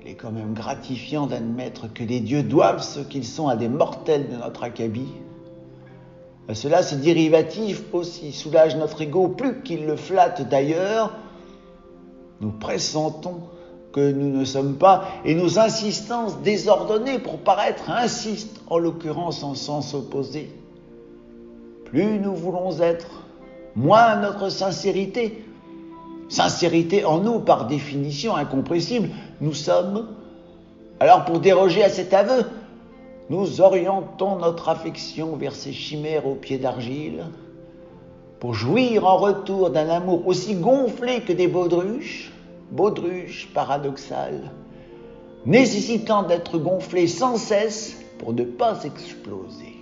Il est quand même gratifiant d'admettre que les dieux doivent ce qu'ils sont à des mortels de notre acabit. À cela, ce dérivatif aussi soulage notre ego plus qu'il le flatte d'ailleurs. Nous pressentons que nous ne sommes pas, et nos insistances désordonnées pour paraître insistent, en l'occurrence en sens opposé. Plus nous voulons être, moins notre sincérité en nous par définition incompressible, nous sommes. Alors pour déroger à cet aveu, nous orientons notre affection vers ces chimères aux pieds d'argile, pour jouir en retour d'un amour aussi gonflé que des baudruches paradoxales, nécessitant d'être gonflées sans cesse pour ne pas exploser.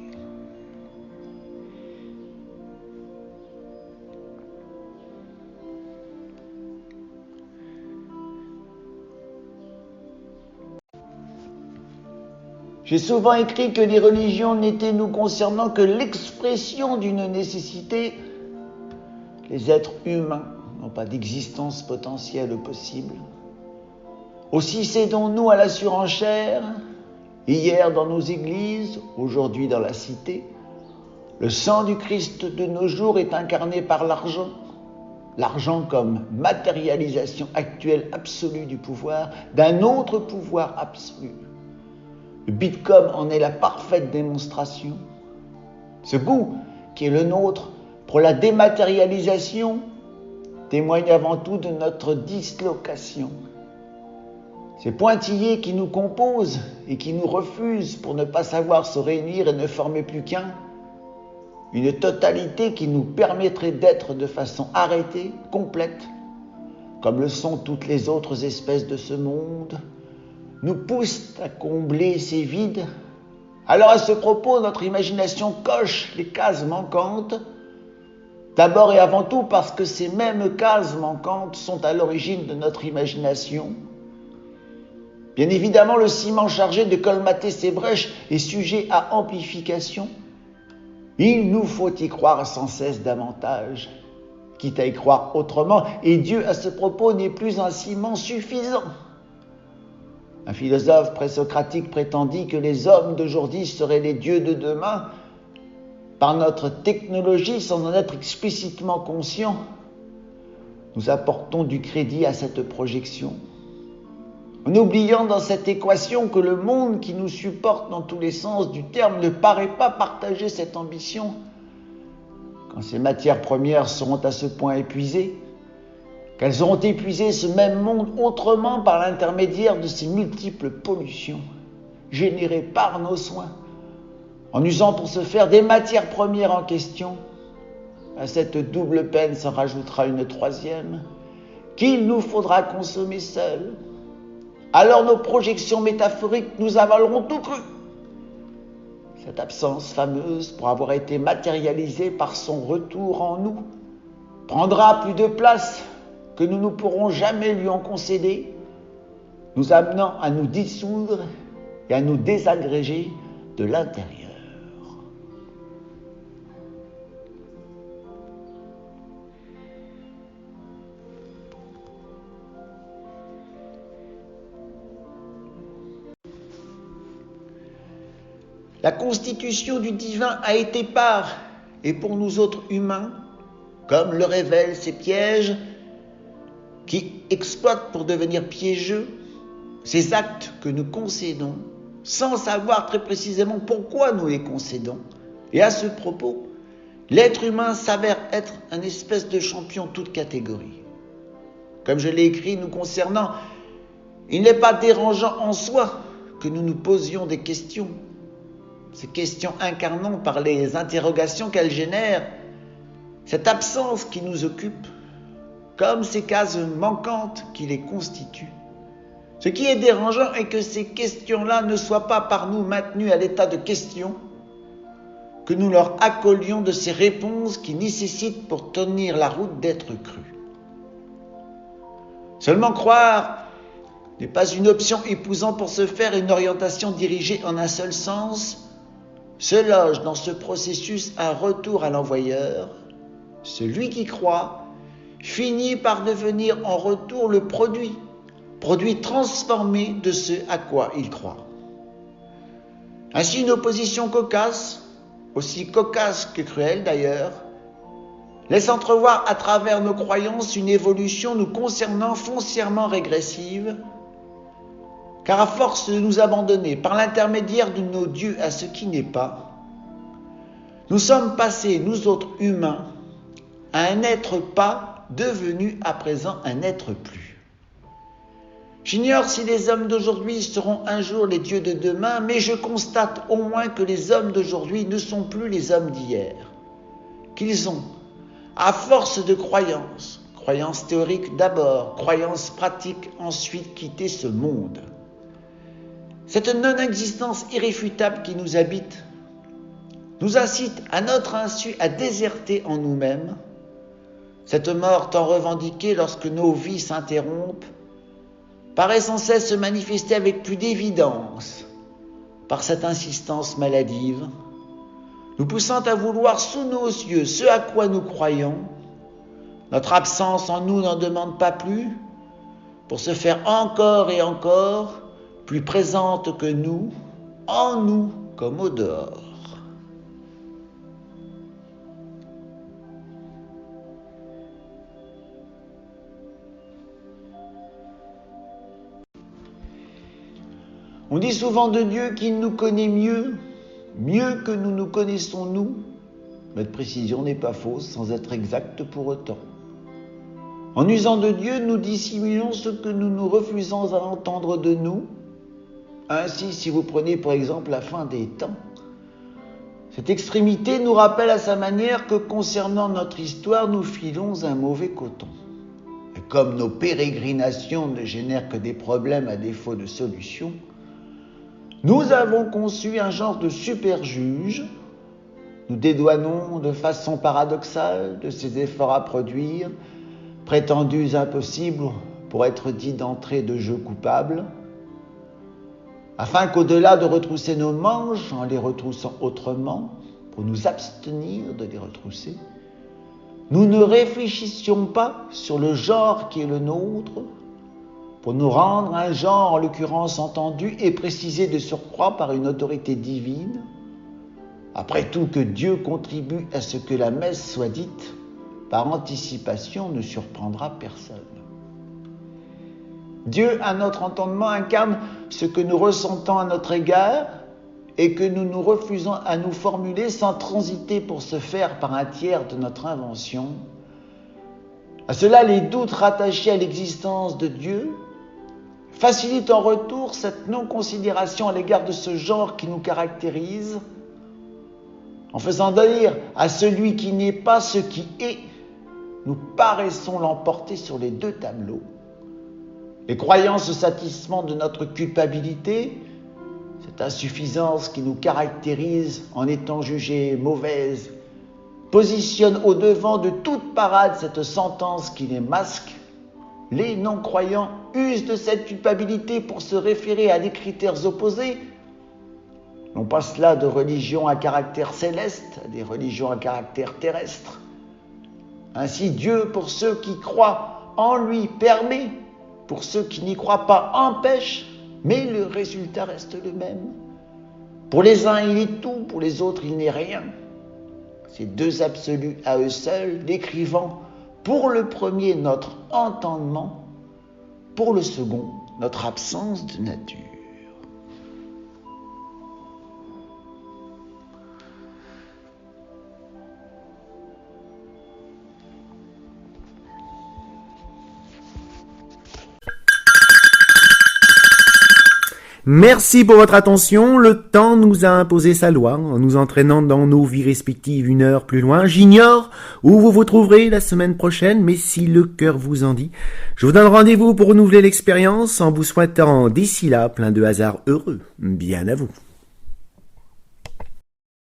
J'ai souvent écrit que les religions n'étaient nous concernant que l'expression d'une nécessité. Les êtres humains n'ont pas d'existence potentielle possible. Aussi cédons-nous à la surenchère, hier dans nos églises, aujourd'hui dans la cité. Le sang du Christ de nos jours est incarné par l'argent. L'argent comme matérialisation actuelle absolue du pouvoir, d'un autre pouvoir absolu. Le Bitcoin en est la parfaite démonstration. Ce goût qui est le nôtre pour la dématérialisation témoigne avant tout de notre dislocation. Ces pointillés qui nous composent et qui nous refusent pour ne pas savoir se réunir et ne former plus qu'un, une totalité qui nous permettrait d'être de façon arrêtée, complète, comme le sont toutes les autres espèces de ce monde, nous pousse à combler ces vides. Alors à ce propos, notre imagination coche les cases manquantes, d'abord et avant tout parce que ces mêmes cases manquantes sont à l'origine de notre imagination. Bien évidemment, le ciment chargé de colmater ces brèches est sujet à amplification. Il nous faut y croire sans cesse davantage, quitte à y croire autrement, et Dieu à ce propos n'est plus un ciment suffisant. Un philosophe présocratique prétendit que les hommes d'aujourd'hui seraient les dieux de demain. Par notre technologie, sans en être explicitement conscients, nous apportons du crédit à cette projection, en oubliant dans cette équation que le monde qui nous supporte dans tous les sens du terme ne paraît pas partager cette ambition. Quand ces matières premières seront à ce point épuisées, qu'elles auront épuisé ce même monde autrement par l'intermédiaire de ces multiples pollutions générées par nos soins, en usant pour ce faire des matières premières en question, à cette double peine s'en rajoutera une troisième, qu'il nous faudra consommer seuls. Alors nos projections métaphoriques nous avaleront tout cru. Cette absence fameuse, pour avoir été matérialisée par son retour en nous, prendra plus de place que nous ne pourrons jamais lui en concéder, nous amenant à nous dissoudre et à nous désagréger de l'intérieur. La constitution du divin a été par, et pour nous autres humains, comme le révèlent ces pièges, qui exploitent pour devenir piégeux ces actes que nous concédons, sans savoir très précisément pourquoi nous les concédons. Et à ce propos, l'être humain s'avère être un espèce de champion toute catégorie. Comme je l'ai écrit nous concernant, il n'est pas dérangeant en soi que nous nous posions des questions. Ces questions incarnant par les interrogations qu'elles génèrent, cette absence qui nous occupe, comme ces cases manquantes qui les constituent. Ce qui est dérangeant est que ces questions-là ne soient pas par nous maintenues à l'état de questions, que nous leur accollions de ces réponses qui nécessitent pour tenir la route d'être crues. Seulement croire n'est pas une option épousant pour ce faire une orientation dirigée en un seul sens. Se loge dans ce processus un retour à l'envoyeur. Celui qui croit finit par devenir en retour le produit transformé de ce à quoi il croit. Ainsi, une opposition cocasse, aussi cocasse que cruelle d'ailleurs, laisse entrevoir à travers nos croyances une évolution nous concernant foncièrement régressive, car à force de nous abandonner par l'intermédiaire de nos dieux à ce qui n'est pas, nous sommes passés, nous autres humains, à un être pas devenu à présent un être plus. J'ignore si les hommes d'aujourd'hui seront un jour les dieux de demain, mais je constate au moins que les hommes d'aujourd'hui ne sont plus les hommes d'hier, qu'ils ont, à force de croyances théoriques d'abord, croyances pratiques ensuite, quitté ce monde. Cette non-existence irréfutable qui nous habite nous incite à notre insu à déserter en nous-mêmes. Cette mort tant revendiquée lorsque nos vies s'interrompent paraît sans cesse se manifester avec plus d'évidence par cette insistance maladive, nous poussant à vouloir sous nos yeux ce à quoi nous croyons. Notre absence en nous n'en demande pas plus, pour se faire encore et encore plus présente que nous, en nous comme au dehors. On dit souvent de Dieu qu'il nous connaît mieux que nous nous connaissons nous. Notre précision n'est pas fausse, sans être exacte pour autant. En usant de Dieu, nous dissimulons ce que nous nous refusons à entendre de nous. Ainsi, si vous prenez par exemple la fin des temps, cette extrémité nous rappelle à sa manière que concernant notre histoire, nous filons un mauvais coton. Et comme nos pérégrinations ne génèrent que des problèmes à défaut de solutions, nous avons conçu un genre de super-juge. Nous dédouanons de façon paradoxale de ces efforts à produire, prétendus impossibles pour être dits d'entrée de jeu coupable. afin qu'au-delà de retrousser nos manches en les retroussant autrement, pour nous abstenir de les retrousser, nous ne réfléchissions pas sur le genre qui est le nôtre, pour nous rendre un genre en l'occurrence entendu et précisé de surcroît par une autorité divine, après tout que Dieu contribue à ce que la messe soit dite, par anticipation ne surprendra personne. Dieu, à notre entendement, incarne ce que nous ressentons à notre égard et que nous nous refusons à nous formuler sans transiter pour se faire par un tiers de notre invention. À cela, les doutes rattachés à l'existence de Dieu facilitent en retour cette non-considération à l'égard de ce genre qui nous caractérise, en faisant dire à celui qui n'est pas ce qui est, nous paraissons l'emporter sur les deux tableaux. Les croyants se satisfont de notre culpabilité, cette insuffisance qui nous caractérise en étant jugée mauvaise, positionne au devant de toute parade cette sentence qui les masque. Les non-croyants usent de cette culpabilité pour se référer à des critères opposés. On passe là de religions à caractère céleste à des religions à caractère terrestre. Ainsi, Dieu, pour ceux qui croient en lui, permet, pour ceux qui n'y croient pas, empêche, mais le résultat reste le même. Pour les uns, il est tout, pour les autres, il n'est rien. Ces deux absolus à eux seuls, décrivant pour le premier notre entendement, pour le second notre absence de nature. Merci pour votre attention. Le temps nous a imposé sa loi en nous entraînant dans nos vies respectives une heure plus loin. J'ignore où vous vous trouverez la semaine prochaine, mais si le cœur vous en dit, je vous donne rendez-vous pour renouveler l'expérience en vous souhaitant d'ici là plein de hasards heureux. Bien à vous.